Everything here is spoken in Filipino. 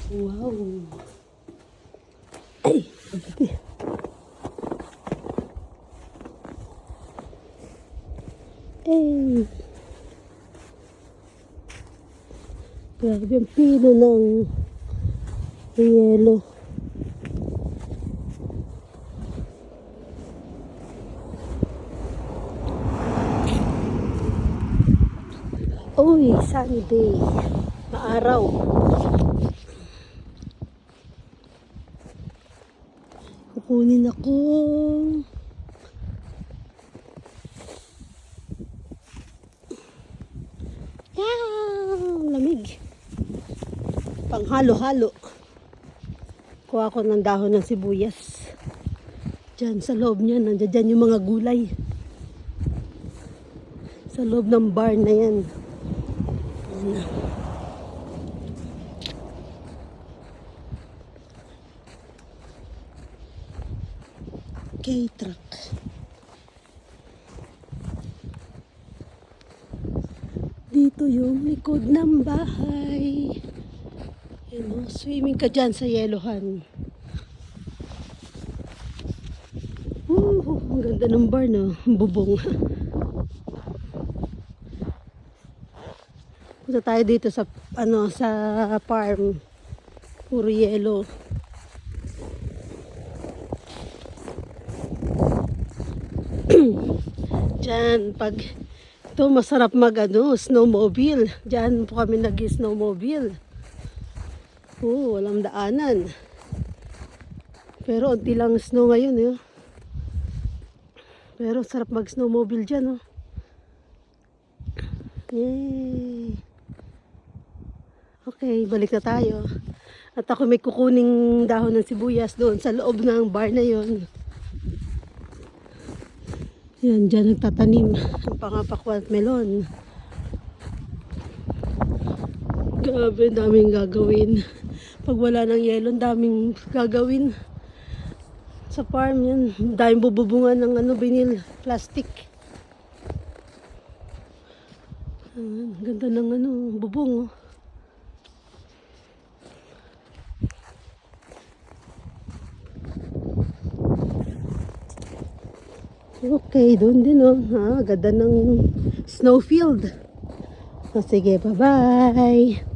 Wow. Ay, grabe. Ay. Grabe ang pino ng yelo. Uy, sunny day. Maaraw. Kukunin ako. Lamig. Panghalo-halo. Kuha ko ng dahon ng sibuyas. Diyan sa loob niya, nandiyan yung mga gulay. Sa loob ng barn na yan. Ayan. K-truck. Dito yung likod ng bahay. Ayan, swimming ka dyan sa yelohan. Ang ganda ng bar, no? Bubong. Punta tayo dito sa sa farm. Puro yelo. Diyan pag ito masarap snowmobile. Diyan po kami nag-snowmobile. Walang daanan. Pero unti lang snow ngayon, eh. Pero sarap mag-snowmobile dyan, oh. Yay! Okay, balik na tayo. At ako may kukuning dahon ng sibuyas doon sa loob ng bar na yon. Yan, dyan nagtatanim ang pangapakwat melon. Grabe, daming gagawin. Pag wala ng yelo, daming gagawin. Sa farm yan, daming bububungan ng vinyl plastic. Ganda ng bubong, oh. Okay, doon din, oh. Ganda ng snowfield. Sige, bye-bye.